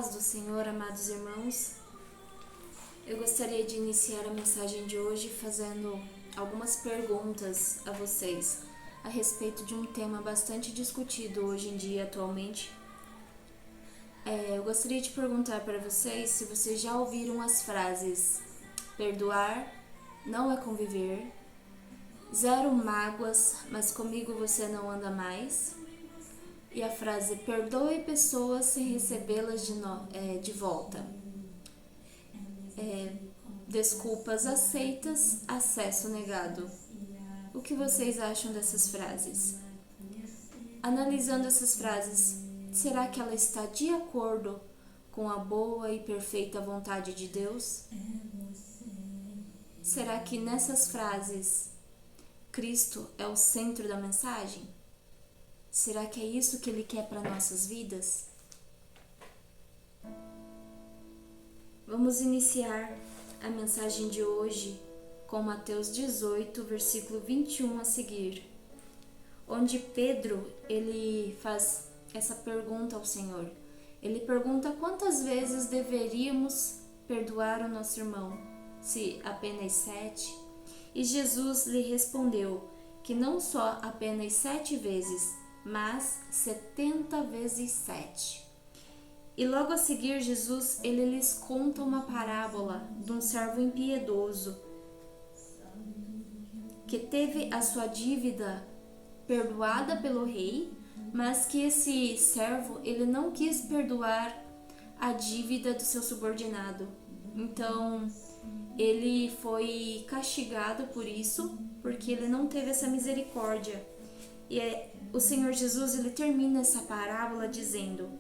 paz do Senhor, amados irmãos. Eu gostaria de iniciar a mensagem de hoje fazendo algumas perguntas a vocês a respeito de um tema bastante discutido hoje em dia, atualmente. Eu gostaria de perguntar para vocês se vocês já ouviram as frases: perdoar não é conviver, zero mágoas, mas comigo você não anda mais. E a frase: perdoe pessoas sem recebê-las de volta. Desculpas aceitas, acesso negado. O que vocês acham dessas frases? Analisando essas frases, será que ela está de acordo com a boa e perfeita vontade de Deus? Será que nessas frases Cristo é o centro da mensagem? Será que é isso que Ele quer para nossas vidas? Vamos iniciar a mensagem de hoje com Mateus 18, versículo 21 a seguir, onde Pedro ele faz essa pergunta ao Senhor. Ele pergunta quantas vezes deveríamos perdoar o nosso irmão, se apenas 7? E Jesus lhe respondeu que não só apenas 7 vezes, mas 70 vezes 7. E logo a seguir Jesus ele lhes conta uma parábola de um servo impiedoso que teve a sua dívida perdoada pelo rei, mas que esse servo ele não quis perdoar a dívida do seu subordinado. Então ele foi castigado por isso, porque ele não teve essa misericórdia. E o Senhor Jesus ele termina essa parábola dizendo: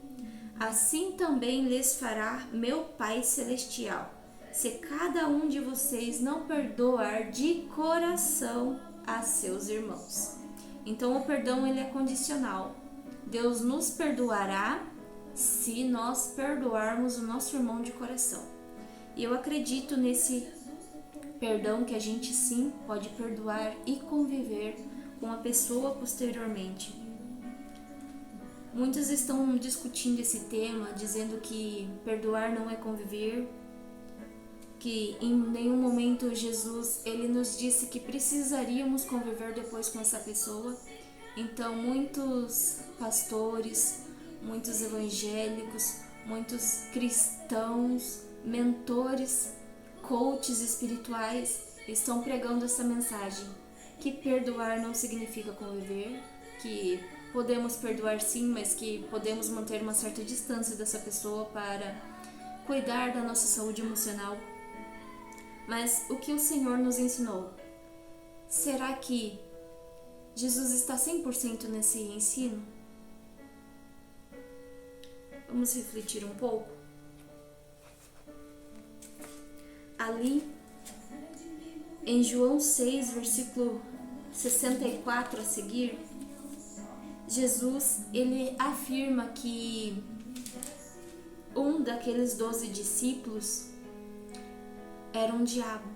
assim também lhes fará meu Pai Celestial, se cada um de vocês não perdoar de coração a seus irmãos. Então o perdão ele é condicional. Deus nos perdoará se nós perdoarmos o nosso irmão de coração. E eu acredito nesse perdão que a gente sim pode perdoar e conviver com a pessoa posteriormente. Muitos estão discutindo esse tema, dizendo que perdoar não é conviver, que em nenhum momento Jesus ele nos disse que precisaríamos conviver depois com essa pessoa. Então muitos pastores, muitos evangélicos, muitos cristãos, mentores, coaches espirituais estão pregando essa mensagem, que perdoar não significa conviver, que podemos perdoar sim, mas que podemos manter uma certa distância dessa pessoa para cuidar da nossa saúde emocional. Mas o que o Senhor nos ensinou? Será que Jesus está 100% nesse ensino? Vamos refletir um pouco. Ali, em João 6, versículo 64 a seguir, Jesus ele afirma que um daqueles 12 discípulos era um diabo.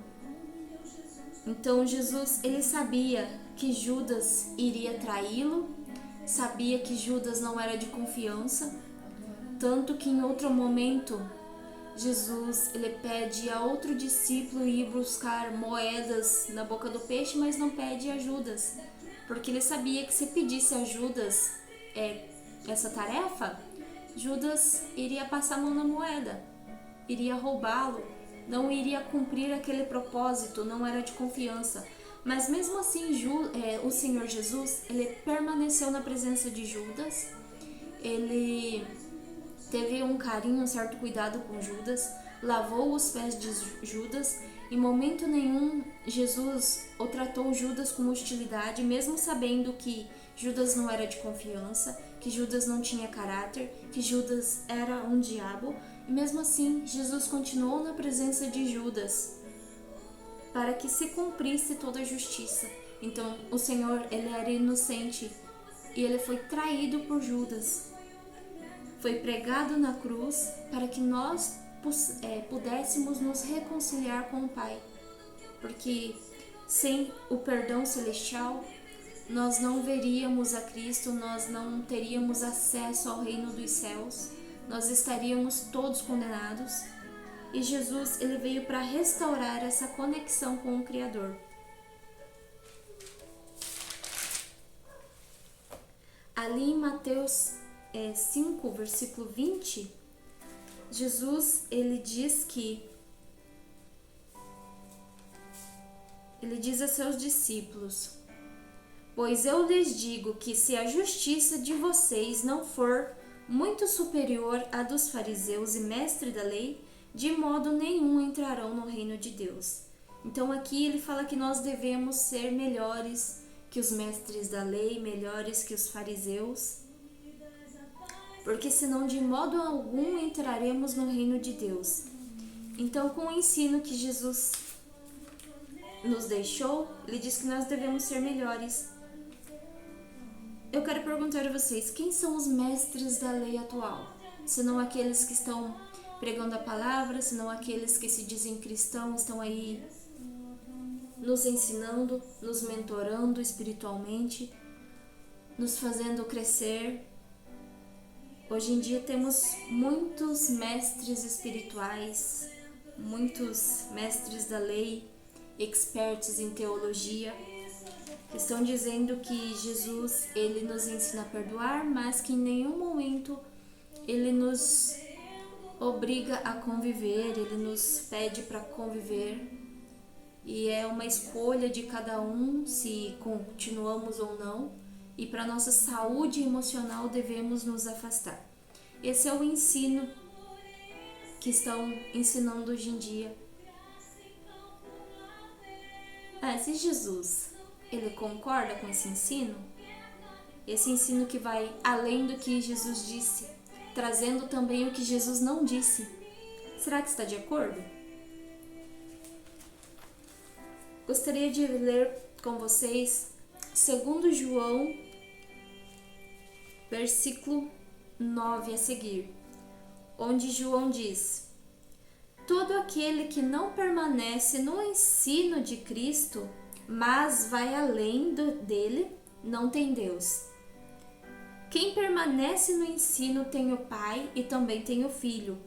Então Jesus ele sabia que Judas iria traí-lo, sabia que Judas não era de confiança, tanto que em outro momento Jesus ele pede a outro discípulo ir buscar moedas na boca do peixe, mas não pede a Judas, porque ele sabia que se pedisse a Judas essa tarefa, Judas iria passar a mão na moeda, iria roubá-lo, não iria cumprir aquele propósito, não era de confiança. Mas mesmo assim o Senhor Jesus ele permaneceu na presença de Judas, ele teve um carinho, um certo cuidado com Judas, lavou os pés de Judas. Em momento nenhum Jesus o tratou Judas com hostilidade, mesmo sabendo que Judas não era de confiança, que Judas não tinha caráter, que Judas era um diabo. E mesmo assim Jesus continuou na presença de Judas para que se cumprisse toda a justiça. Então o Senhor ele era inocente e ele foi traído por Judas. Foi pregado na cruz para que nós pudéssemos nos reconciliar com o Pai, porque sem o perdão celestial nós não veríamos a Cristo, nós não teríamos acesso ao reino dos céus, nós estaríamos todos condenados. E Jesus, ele veio para restaurar essa conexão com o Criador. Ali em Mateus 5, versículo 20, Jesus, ele diz a seus discípulos: pois eu lhes digo que se a justiça de vocês não for muito superior à dos fariseus e mestres da lei, de modo nenhum entrarão no reino de Deus. Então aqui ele fala que nós devemos ser melhores que os mestres da lei, melhores que os fariseus, porque senão de modo algum entraremos no reino de Deus. Então, com o ensino que Jesus nos deixou, ele diz que nós devemos ser melhores. Eu quero perguntar a vocês, quem são os mestres da lei atual? Senão aqueles que estão pregando a palavra, senão aqueles que se dizem cristãos, estão aí nos ensinando, nos mentorando espiritualmente, nos fazendo crescer. Hoje em dia temos muitos mestres espirituais, muitos mestres da lei, expertos em teologia, que estão dizendo que Jesus, ele nos ensina a perdoar, mas que em nenhum momento ele nos obriga a conviver, ele nos pede para conviver. E é uma escolha de cada um se continuamos ou não. E para nossa saúde emocional devemos nos afastar. Esse é o ensino que estão ensinando hoje em dia. Se Jesus, ele concorda com esse ensino que vai além do que Jesus disse, trazendo também o que Jesus não disse, será que está de acordo? Gostaria de ler com vocês 2 João, versículo 9 a seguir, onde João diz: todo aquele que não permanece no ensino de Cristo, mas vai além dele, não tem Deus. Quem permanece no ensino tem o Pai e também tem o Filho.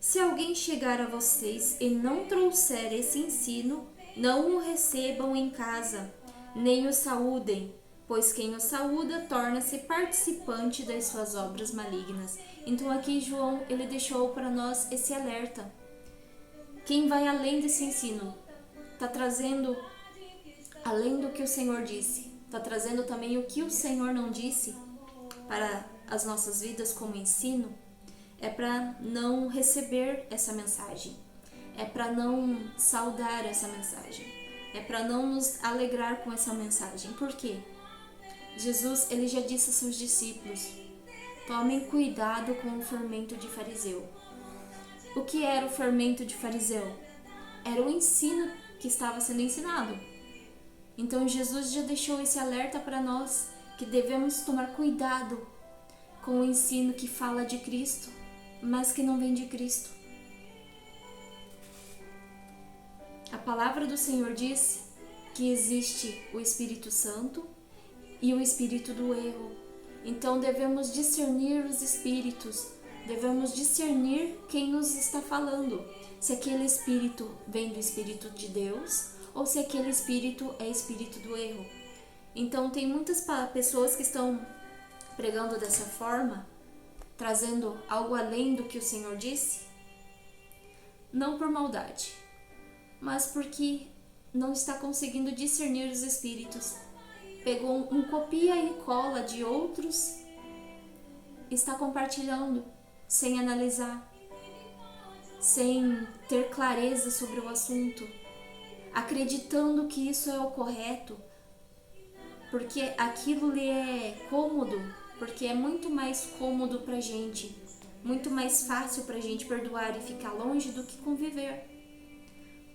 Se alguém chegar a vocês e não trouxer esse ensino, não o recebam em casa, nem o saúdem, pois quem o saúda torna-se participante das suas obras malignas. Então aqui João, ele deixou para nós esse alerta. Quem vai além desse ensino, está trazendo além do que o Senhor disse, está trazendo também o que o Senhor não disse para as nossas vidas como ensino, é para não receber essa mensagem, é para não saudar essa mensagem, é para não nos alegrar com essa mensagem. Por quê? Jesus, ele já disse aos seus discípulos: tomem cuidado com o fermento de fariseu. O que era o fermento de fariseu? Era o ensino que estava sendo ensinado. Então Jesus já deixou esse alerta para nós, que devemos tomar cuidado com o ensino que fala de Cristo, mas que não vem de Cristo. A palavra do Senhor diz que existe o Espírito Santo e o espírito do erro. Então devemos discernir os espíritos, devemos discernir quem nos está falando, se aquele espírito vem do Espírito de Deus ou se aquele espírito é espírito do erro. Então tem muitas pessoas que estão pregando dessa forma, trazendo algo além do que o Senhor disse, não por maldade, mas porque não está conseguindo discernir os espíritos. Pegou um copia e cola de outros, está compartilhando sem analisar, sem ter clareza sobre o assunto, acreditando que isso é o correto, porque aquilo lhe é cômodo, porque é muito mais cômodo pra gente, muito mais fácil pra gente perdoar e ficar longe do que conviver.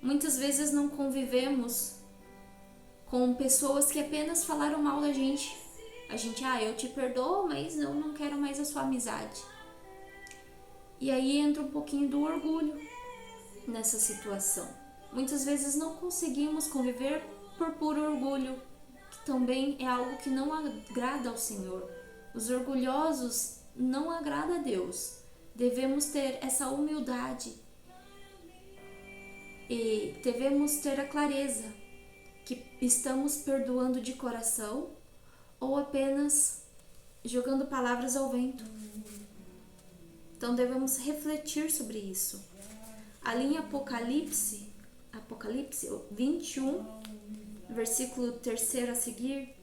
Muitas vezes não convivemos com pessoas que apenas falaram mal da gente. A gente, eu te perdoo, mas eu não quero mais a sua amizade. E aí entra um pouquinho do orgulho nessa situação. Muitas vezes não conseguimos conviver por puro orgulho, que também é algo que não agrada ao Senhor. Os orgulhosos não agradam a Deus. devemos ter essa humildade e devemos ter a clareza que estamos perdoando de coração ou apenas jogando palavras ao vento. Então devemos refletir sobre isso. Ali em Apocalipse 21, versículo 3 a seguir,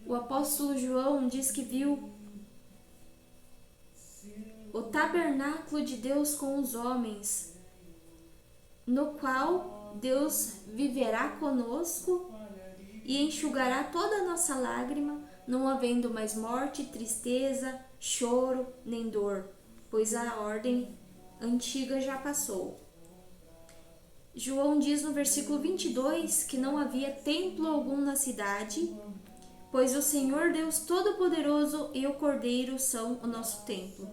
o apóstolo João diz que viu o tabernáculo de Deus com os homens, no qual Deus viverá conosco e enxugará toda a nossa lágrima, não havendo mais morte, tristeza, choro, nem dor, pois a ordem antiga já passou. João diz no versículo 22 que não havia templo algum na cidade, pois o Senhor Deus Todo-Poderoso e o Cordeiro são o nosso templo.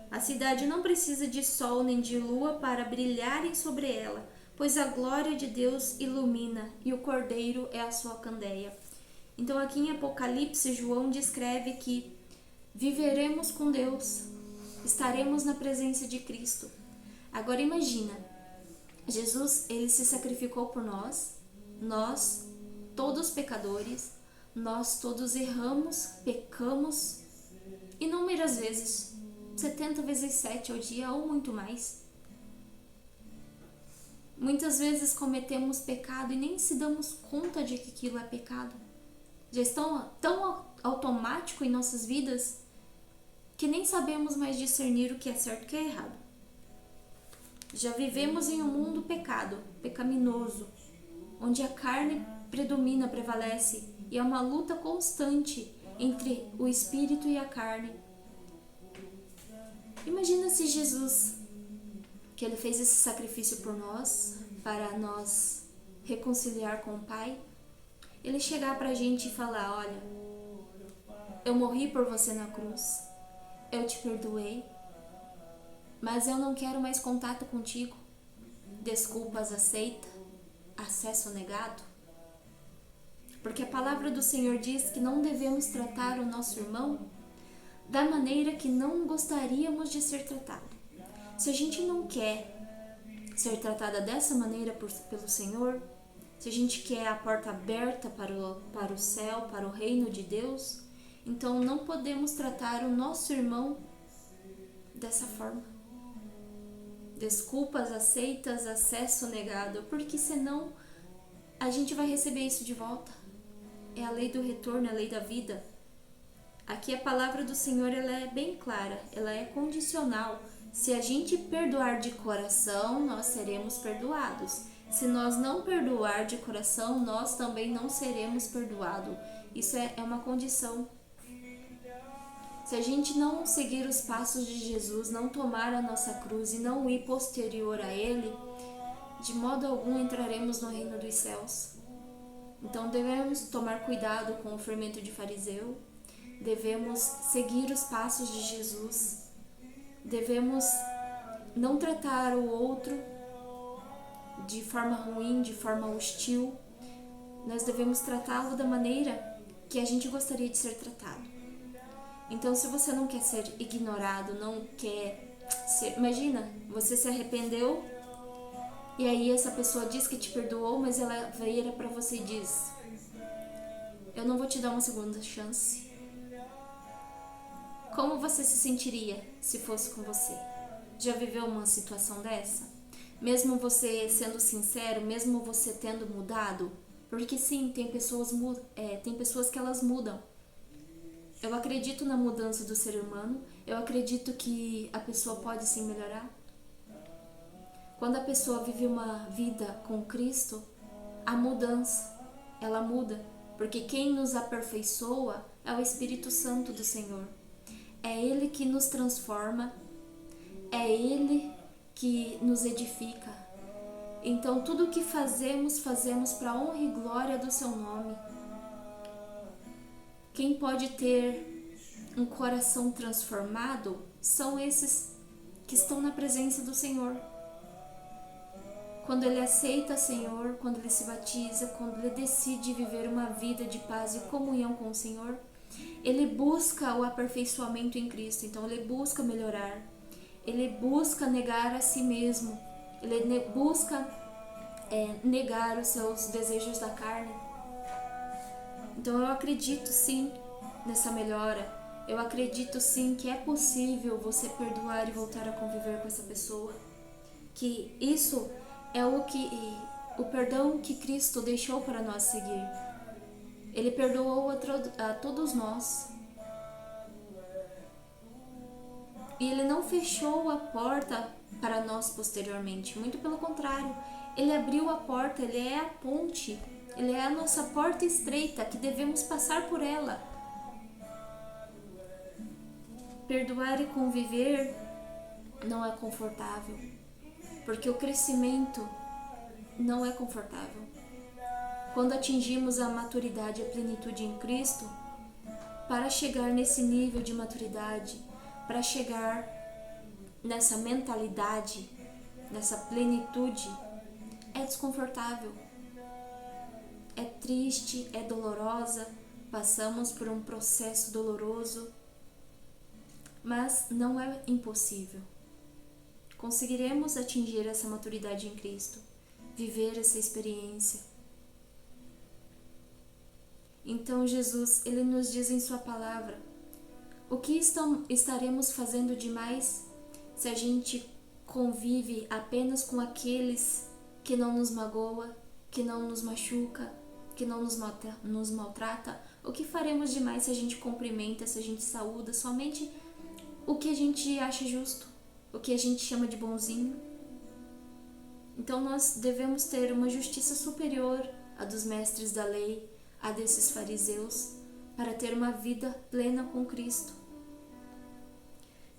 A cidade não precisa de sol nem de lua para brilharem sobre ela, pois a glória de Deus ilumina e o Cordeiro é a sua candeia. Então aqui em Apocalipse, João descreve que viveremos com Deus, estaremos na presença de Cristo. Agora imagina, Jesus, ele se sacrificou por nós todos pecadores, nós todos erramos, pecamos inúmeras vezes, 70 vezes 7 ao dia ou muito mais. Muitas vezes cometemos pecado e nem se damos conta de que aquilo é pecado. Já estão tão automático em nossas vidas que nem sabemos mais discernir o que é certo e o que é errado. Já vivemos em um mundo pecaminoso, onde a carne predomina, prevalece, e é uma luta constante entre o espírito e a carne. Imagina se Jesus, que ele fez esse sacrifício por nós, para nós reconciliar com o Pai, ele chegar pra gente e falar: olha, eu morri por você na cruz, eu te perdoei, mas eu não quero mais contato contigo. Desculpas aceita, acesso negado. Porque a palavra do Senhor diz que não devemos tratar o nosso irmão da maneira que não gostaríamos de ser tratado. Se a gente não quer ser tratada dessa maneira pelo Senhor, se a gente quer a porta aberta para o céu, para o reino de Deus, então não podemos tratar o nosso irmão dessa forma. Desculpas aceitas, acesso negado, porque senão a gente vai receber isso de volta. É a lei do retorno, é a lei da vida. Aqui a palavra do Senhor, ela é bem clara, ela é condicional. Se a gente perdoar de coração, nós seremos perdoados. Se nós não perdoar de coração, nós também não seremos perdoados. Isso é uma condição. Se a gente não seguir os passos de Jesus, não tomar a nossa cruz e não ir posterior a Ele, de modo algum entraremos no reino dos céus. Então devemos tomar cuidado com o fermento de fariseu, devemos seguir os passos de Jesus, devemos não tratar o outro de forma ruim, de forma hostil. Nós devemos tratá-lo da maneira que a gente gostaria de ser tratado. Então, se você não quer ser ignorado, não quer ser... Imagina, você se arrependeu e aí essa pessoa diz que te perdoou, mas ela vira pra você e diz: eu não vou te dar uma segunda chance. Como você se sentiria se fosse com você? Já viveu uma situação dessa? Mesmo você sendo sincero, mesmo você tendo mudado? Porque sim, tem pessoas que elas mudam. Eu acredito na mudança do ser humano, eu acredito que a pessoa pode sim melhorar. Quando a pessoa vive uma vida com Cristo, a mudança, ela muda, porque quem nos aperfeiçoa é o Espírito Santo do Senhor. É Ele que nos transforma, é Ele que nos edifica. Então tudo o que fazemos para a honra e glória do Seu nome. Quem pode ter um coração transformado são esses que estão na presença do Senhor. Quando ele aceita o Senhor, quando ele se batiza, quando ele decide viver uma vida de paz e comunhão com o Senhor, ele busca o aperfeiçoamento em Cristo. Então ele busca melhorar, ele busca negar a si mesmo, ele busca negar os seus desejos da carne. Então eu acredito sim nessa melhora. Eu acredito sim que é possível você perdoar e voltar a conviver com essa pessoa. Que isso é o perdão que Cristo deixou para nós seguir. Ele perdoou a todos nós. E Ele não fechou a porta para nós posteriormente. Muito pelo contrário. Ele abriu a porta, Ele é a ponte. Ele é a nossa porta estreita que devemos passar por ela. Perdoar e conviver não é confortável. Porque o crescimento não é confortável. Quando atingimos a maturidade e a plenitude em Cristo, para chegar nesse nível de maturidade, para chegar nessa mentalidade, nessa plenitude, é desconfortável, é triste, é dolorosa, passamos por um processo doloroso, mas não é impossível. Conseguiremos atingir essa maturidade em Cristo, viver essa experiência. Então Jesus, Ele nos diz em sua palavra, o que estaremos fazendo demais se a gente convive apenas com aqueles que não nos magoa, que não nos machuca, que não nos maltrata? O que faremos demais se a gente cumprimenta, se a gente saúda somente o que a gente acha justo, o que a gente chama de bonzinho? Então nós devemos ter uma justiça superior à dos mestres da lei, a desses fariseus, para ter uma vida plena com Cristo.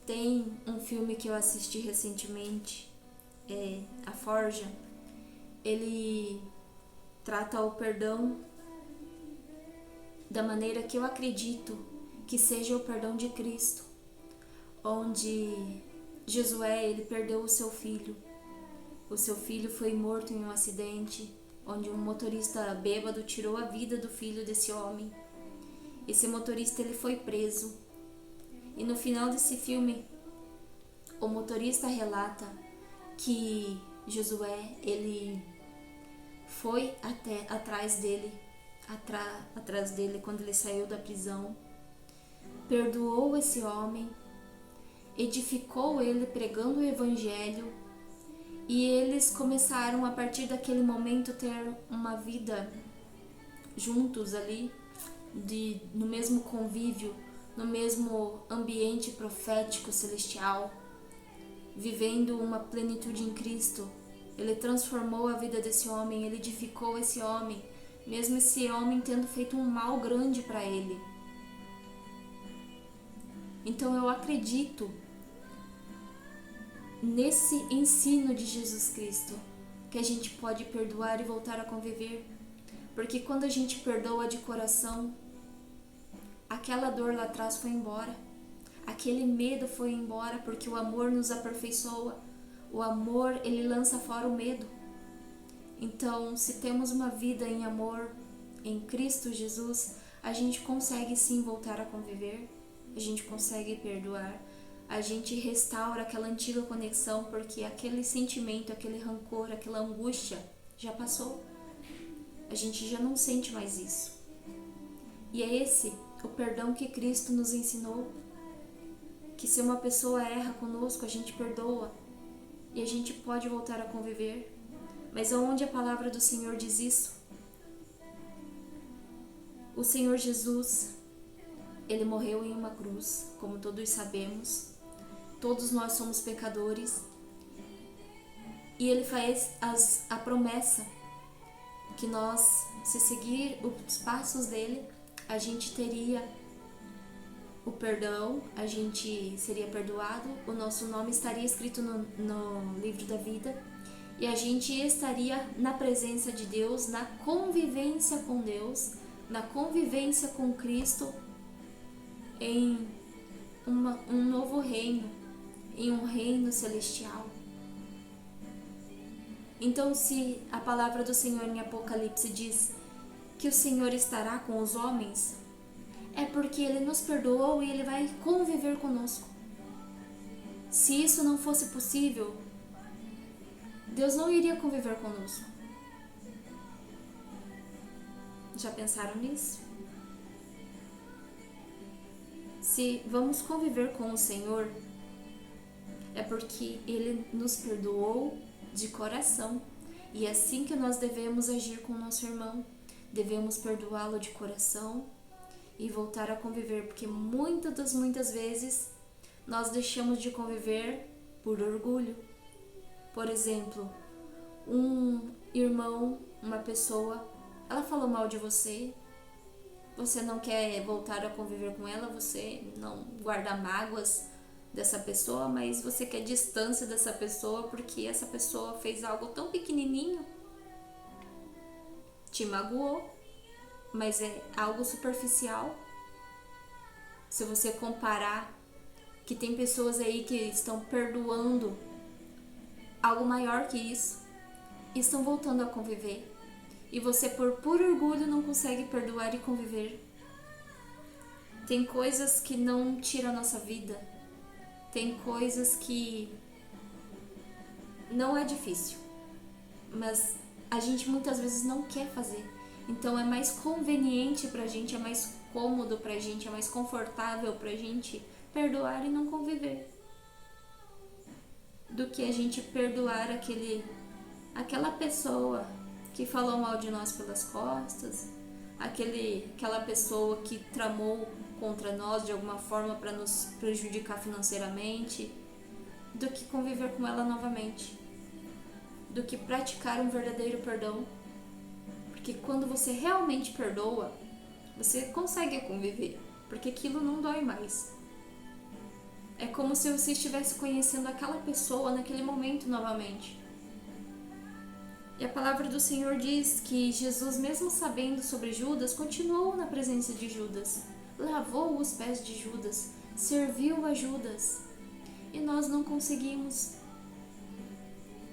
Tem um filme que eu assisti recentemente, A Forja. Ele trata o perdão da maneira que eu acredito que seja o perdão de Cristo, onde Josué, ele perdeu o seu filho. O seu filho foi morto em um acidente, onde um motorista bêbado tirou a vida do filho desse homem. Esse motorista, ele foi preso. E no final desse filme, o motorista relata que Josué, ele foi atrás dele quando ele saiu da prisão, perdoou esse homem, edificou ele pregando o evangelho, e eles começaram a partir daquele momento ter uma vida juntos ali, no mesmo convívio, no mesmo ambiente profético celestial, vivendo uma plenitude em Cristo. Ele transformou a vida desse homem, ele edificou esse homem, mesmo esse homem tendo feito um mal grande para ele. Então eu acredito nesse ensino de Jesus Cristo, que a gente pode perdoar e voltar a conviver, porque quando a gente perdoa de coração, aquela dor lá atrás foi embora, aquele medo foi embora, porque o amor nos aperfeiçoa, o amor, ele lança fora o medo. Então, se temos uma vida em amor em Cristo Jesus, a gente consegue sim voltar a conviver, a gente consegue perdoar, a gente restaura aquela antiga conexão, porque aquele sentimento, aquele rancor, aquela angústia já passou. A gente já não sente mais isso. E é esse o perdão que Cristo nos ensinou, que se uma pessoa erra conosco, a gente perdoa e a gente pode voltar a conviver. Mas aonde a palavra do Senhor diz isso? O Senhor Jesus, Ele morreu em uma cruz, como todos sabemos. Todos nós somos pecadores. E Ele faz a promessa que nós, se seguir os passos dele, a gente teria o perdão, a gente seria perdoado, o nosso nome estaria escrito no livro da vida e a gente estaria na presença de Deus, na convivência com Deus, na convivência com Cristo, em um novo reino, em um reino celestial. Então, se a palavra do Senhor em Apocalipse diz que o Senhor estará com os homens, é porque Ele nos perdoou e Ele vai conviver conosco. Se isso não fosse possível, Deus não iria conviver conosco. Já pensaram nisso? Se vamos conviver com o Senhor, é porque Ele nos perdoou de coração. E é assim que nós devemos agir com o nosso irmão. Devemos perdoá-lo de coração e voltar a conviver, porque muitas vezes nós deixamos de conviver por orgulho. Por exemplo, um irmão, uma pessoa, ela falou mal de você, você não quer voltar a conviver com ela, você não guarda mágoas dessa pessoa, mas você quer distância dessa pessoa porque essa pessoa fez algo tão pequenininho, te magoou, mas é algo superficial. Se você comparar que tem pessoas aí que estão perdoando algo maior que isso e estão voltando a conviver, e você por puro orgulho não consegue perdoar e conviver. Tem coisas que não tiram a nossa vida, tem coisas que não é difícil, mas a gente muitas vezes não quer fazer. Então é mais conveniente pra gente, é mais cômodo pra gente, é mais confortável pra gente perdoar e não conviver, do que a gente perdoar aquela pessoa que falou mal de nós pelas costas, aquela pessoa que tramou contra nós de alguma forma para nos prejudicar financeiramente, do que conviver com ela novamente, do que praticar um verdadeiro perdão. Porque quando você realmente perdoa, você consegue conviver, porque aquilo não dói mais. É como se você estivesse conhecendo aquela pessoa naquele momento novamente. E a palavra do Senhor diz que Jesus, mesmo sabendo sobre Judas, continuou na presença de Judas, lavou os pés de Judas, serviu a Judas. E nós não conseguimos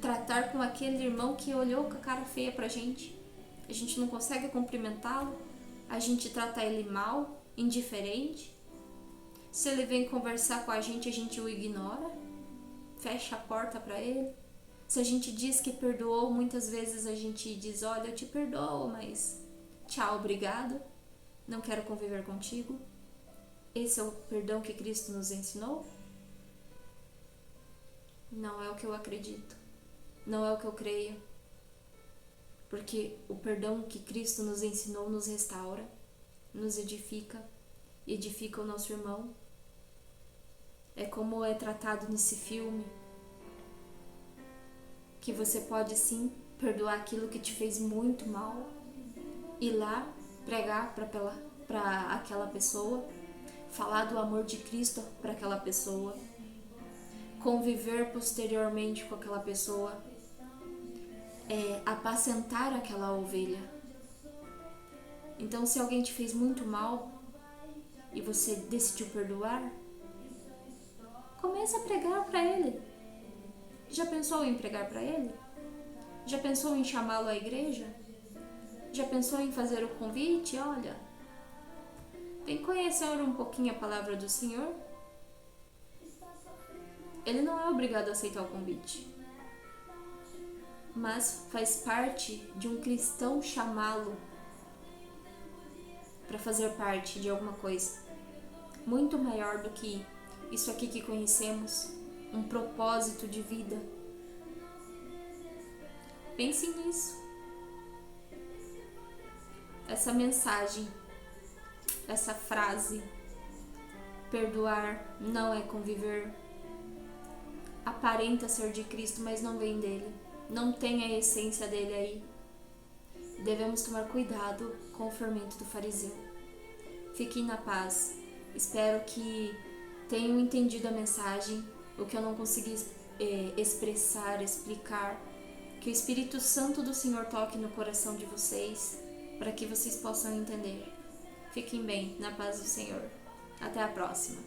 tratar com aquele irmão que olhou com a cara feia pra gente. A gente não consegue cumprimentá-lo, a gente trata ele mal, indiferente. Se ele vem conversar com a gente o ignora, fecha a porta para ele. Se a gente diz que perdoou, muitas vezes a gente diz: olha, eu te perdoo, mas tchau, obrigado, não quero conviver contigo. Esse é o perdão que Cristo nos ensinou? Não é o que eu acredito, não é o que eu creio, porque o perdão que Cristo nos ensinou nos restaura, nos edifica o nosso irmão. É como é tratado nesse filme, que você pode sim perdoar aquilo que te fez muito mal, ir lá pregar para aquela pessoa, falar do amor de Cristo para aquela pessoa, conviver posteriormente com aquela pessoa, apacentar aquela ovelha. Então, se alguém te fez muito mal e você decidiu perdoar, comece a pregar para ele. Já pensou em pregar para ele? Já pensou em chamá-lo à igreja? Já pensou em fazer o convite? Olha, vem conhecer um pouquinho a palavra do Senhor. Ele não é obrigado a aceitar o convite, mas faz parte de um cristão chamá-lo para fazer parte de alguma coisa muito maior do que isso aqui que conhecemos, um propósito de vida. Pense nisso. Essa mensagem, essa frase, perdoar não é conviver, aparenta ser de Cristo, mas não vem dele, não tem a essência dele aí. Devemos tomar cuidado com o fermento do fariseu. Fiquem na paz. Espero que tenham entendido a mensagem, o que eu não consegui expressar, explicar. Que o Espírito Santo do Senhor toque no coração de vocês, para que vocês possam entender. Fiquem bem, na paz do Senhor. Até a próxima.